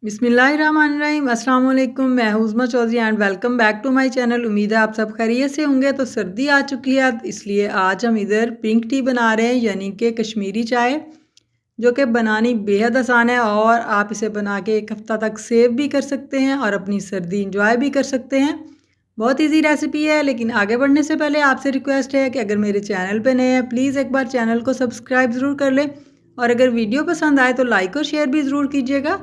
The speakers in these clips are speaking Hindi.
बिस्मिल्लाहिर्रहमानिर्रहीम अस्सलाम वालेकुम। मैं हूँ Uzma Chaudhary and welcome back to my channel. उम्मीद है आप सब खैरियत से होंगे। तो सर्दी आ चुकी है, इसलिए आज हम इधर पिंक टी बना रहे हैं, यानी कि कश्मीरी चाय, जो कि बनानी बेहद आसान है और आप इसे बना के एक हफ़्ता तक सेव भी कर सकते हैं और अपनी सर्दी इंजॉय भी कर सकते हैं। बहुत ईजी रेसिपी है, लेकिन आगे बढ़ने से पहले आपसे रिक्वेस्ट है कि अगर मेरे चैनल पर नए हैं प्लीज़ एक बार चैनल को सब्सक्राइब ज़रूर कर लें और अगर वीडियो पसंद आए तो लाइक और शेयर भी ज़रूर कीजिएगा।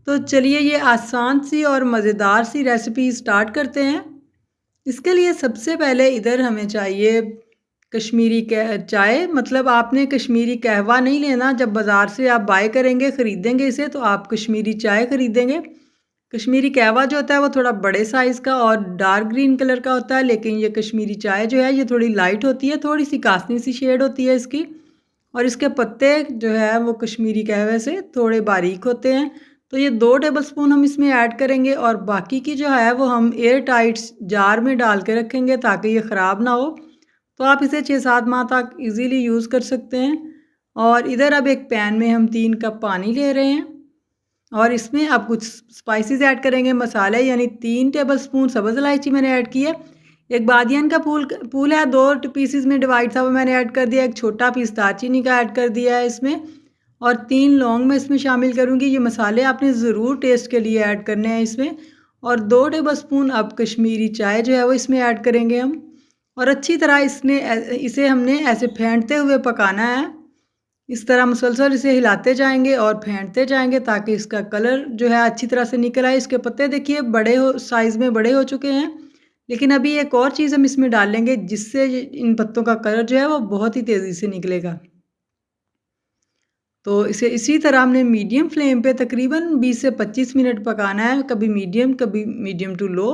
तो चलिए ये आसान सी और मज़ेदार सी रेसिपी स्टार्ट करते हैं। इसके लिए सबसे पहले इधर हमें चाहिए कश्मीरी चाय, मतलब आपने कश्मीरी कहवा नहीं लेना। जब बाज़ार से आप बाय करेंगे, ख़रीदेंगे इसे, तो आप कश्मीरी चाय ख़रीदेंगे। कश्मीरी कहवा जो होता है वो थोड़ा बड़े साइज़ का और डार्क ग्रीन कलर का होता है, लेकिन ये कश्मीरी चाय जो है ये थोड़ी लाइट होती है, थोड़ी सी कासनी सी शेड होती है इसकी। और इसके पत्ते जो है वो कश्मीरी कहवे से थोड़े बारीक होते हैं। तो ये 2 टेबलस्पून हम इसमें ऐड करेंगे और बाकी की जो है वो हम एयर टाइट जार में डाल के रखेंगे ताकि ये ख़राब ना हो। तो आप इसे 6-7 माह तक इजीली यूज़ कर सकते हैं। और इधर अब एक पैन में हम 3 कप पानी ले रहे हैं और इसमें अब कुछ स्पाइसेस ऐड करेंगे, मसाले, यानी 3 टेबलस्पून सब्ज़ इलायची मैंने ऐड की है। एक बादियन का फूल है, 2 पीसेस में डिवाइड था, वो मैंने ऐड कर दिया। एक छोटा पीस दालचीनी का ऐड कर दिया है इसमें और 3 लौंग मैं इसमें शामिल करूँगी। ये मसाले आपने ज़रूर टेस्ट के लिए ऐड करने हैं इसमें। और 2 टेबलस्पून अब कश्मीरी चाय जो है वो इसमें ऐड करेंगे हम और अच्छी तरह इसे हमने ऐसे फेंटते हुए पकाना है। इस तरह मुसलसल इसे हिलाते जाएंगे और फेंटते जाएंगे ताकि इसका कलर जो है अच्छी तरह से निकल आए। इसके पत्ते देखिए साइज़ में बड़े हो चुके हैं, लेकिन अभी एक और चीज़ हम इसमें डालेंगे जिससे इन पत्तों का कलर जो है वो बहुत ही तेज़ी से निकलेगा। तो इसे इसी तरह हमने मीडियम फ्लेम पे तकरीबन 20 से 25 मिनट पकाना है, कभी मीडियम टू लो।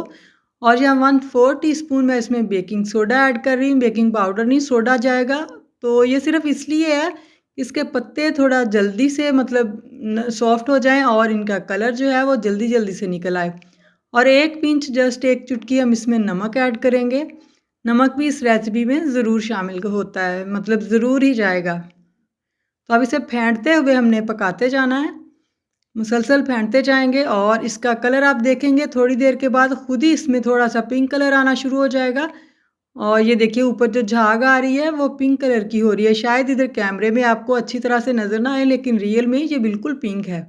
और यहाँ 1/4 टीस्पून मैं इसमें बेकिंग सोडा ऐड कर रही हूँ, बेकिंग पाउडर नहीं, सोडा जाएगा। तो ये सिर्फ इसलिए है इसके पत्ते थोड़ा जल्दी से मतलब सॉफ्ट हो जाएं और इनका कलर जो है वो जल्दी जल्दी से निकल आए। और एक पिंच, जस्ट एक चुटकी हम इसमें नमक ऐड करेंगे। नमक भी इस रेसिपी में ज़रूर शामिल होता है, मतलब ज़रूर ही जाएगा। तो अब इसे फेंटते हुए हमने पकाते जाना है, मुसलसल फेंटते जाएंगे और इसका कलर आप देखेंगे थोड़ी देर के बाद खुद ही इसमें थोड़ा सा पिंक कलर आना शुरू हो जाएगा। और ये देखिए ऊपर जो झाग आ रही है वो पिंक कलर की हो रही है। शायद इधर कैमरे में आपको अच्छी तरह से नज़र ना आए, लेकिन रियल में ये बिल्कुल पिंक है।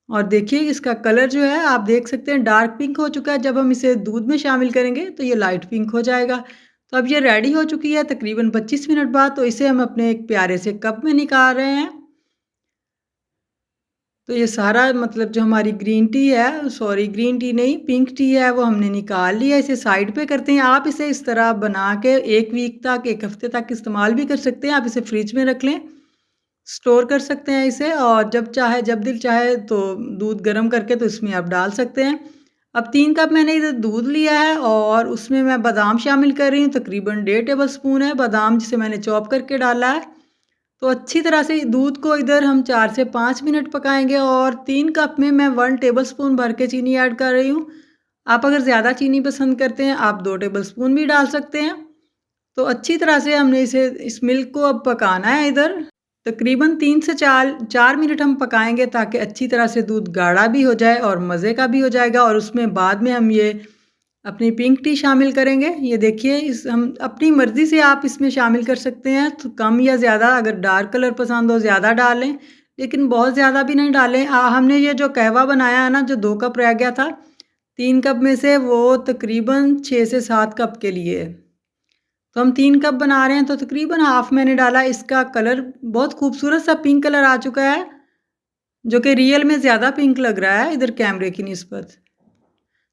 और देखिए इसका कलर जो है आप देख सकते हैं डार्क पिंक हो चुका है। जब हम इसे दूध में शामिल करेंगे तो ये लाइट पिंक हो जाएगा। तो अब ये रेडी हो चुकी है तकरीबन 25 मिनट बाद। तो इसे हम अपने एक प्यारे से कप में निकाल रहे हैं। तो ये सारा मतलब जो हमारी ग्रीन टी है, सॉरी ग्रीन टी नहीं, पिंक टी है, वो हमने निकाल लिया। इसे साइड पे करते हैं। आप इसे इस तरह बना के 1 वीक तक, 1 हफ्ते तक इस्तेमाल भी कर सकते हैं। आप इसे फ्रिज में रख लें, स्टोर कर सकते हैं इसे, और जब चाहे, जब दिल चाहे तो दूध गर्म करके तो इसमें आप डाल सकते हैं। अब 3 कप मैंने इधर दूध लिया है और उसमें मैं बादाम शामिल कर रही हूँ, तकरीबन 1.5 टेबल स्पून है बादाम, जिसे मैंने चॉप करके डाला है। तो अच्छी तरह से दूध को इधर हम 4 से 5 मिनट पकाएंगे और 3 कप में मैं 1 टेबल स्पून भर के चीनी ऐड कर रही हूँ। आप अगर ज़्यादा चीनी पसंद करते हैं आप 2 टेबल स्पून भी डाल सकते हैं। तो अच्छी तरह से हमने इस मिल्क को अब पकाना है इधर। तकरीबन 3 से 4 मिनट हम पकाएंगे ताकि अच्छी तरह से दूध गाढ़ा भी हो जाए और मज़े का भी हो जाएगा। और उसमें बाद में हम ये अपनी पिंक टी शामिल करेंगे। ये देखिए हम अपनी मर्ज़ी से आप इसमें शामिल कर सकते हैं, तो कम या ज़्यादा, अगर डार्क कलर पसंद हो ज़्यादा डालें, लेकिन बहुत ज़्यादा भी नहीं डालें। हमने ये जो कहवा बनाया है ना, जो 2 कप रह गया था 3 कप में से, वो तकरीबन 6 से 7 कप के लिए है। तो हम 3 कप बना रहे हैं तो तकरीबन हाफ़ मैंने डाला। इसका कलर बहुत खूबसूरत सा पिंक कलर आ चुका है, जो कि रियल में ज़्यादा पिंक लग रहा है इधर कैमरे की निस्बत।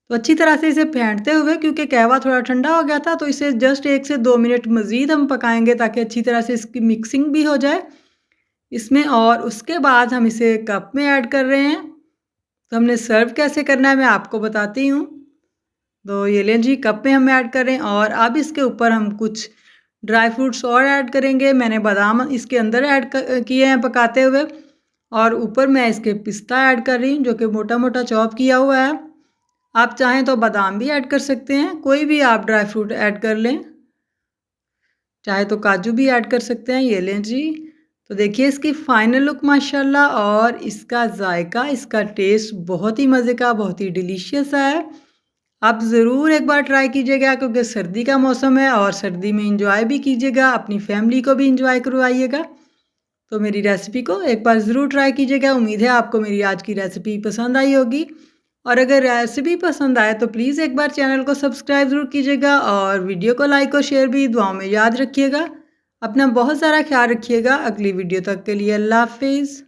तो अच्छी तरह से इसे फेंटते हुए, क्योंकि कहवा थोड़ा ठंडा हो गया था, तो इसे जस्ट 1 से 2 मिनट मज़ीद हम पकाएंगे ताकि अच्छी तरह से इसकी मिक्सिंग भी हो जाए इसमें। और उसके बाद हम इसे कप में ऐड कर रहे हैं। तो हमने सर्व कैसे करना है मैं आपको बताती हूँ। तो ये लें जी, कप में हम ऐड कर रहे हैं और अब इसके ऊपर हम कुछ ड्राई फ्रूट्स और ऐड करेंगे। मैंने बादाम इसके अंदर ऐड किए हैं पकाते हुए, और ऊपर मैं इसके पिस्ता ऐड कर रही हूँ जो कि मोटा मोटा चॉप किया हुआ है। आप चाहें तो बादाम भी ऐड कर सकते हैं, कोई भी आप ड्राई फ्रूट ऐड कर लें, चाहे तो काजू भी ऐड कर सकते हैं। ये लें जी, तो देखिए इसकी फाइनल लुक माशाल्लाह और इसका जायका, इसका टेस्ट बहुत ही मज़े का, बहुत ही डिलीशियस है। आप ज़रूर एक बार ट्राई कीजिएगा क्योंकि सर्दी का मौसम है और सर्दी में एंजॉय भी कीजिएगा, अपनी फैमिली को भी एंजॉय करवाइएगा। तो मेरी रेसिपी को एक बार ज़रूर ट्राई कीजिएगा। उम्मीद है आपको मेरी आज की रेसिपी पसंद आई होगी और अगर रेसिपी पसंद आए तो प्लीज़ एक बार चैनल को सब्सक्राइब ज़रूर कीजिएगा और वीडियो को लाइक और शेयर भी दुआओं में याद रखिएगा। अपना बहुत सारा ख्याल रखिएगा। अगली वीडियो तक के लिए अल्लाह हाफ़िज़।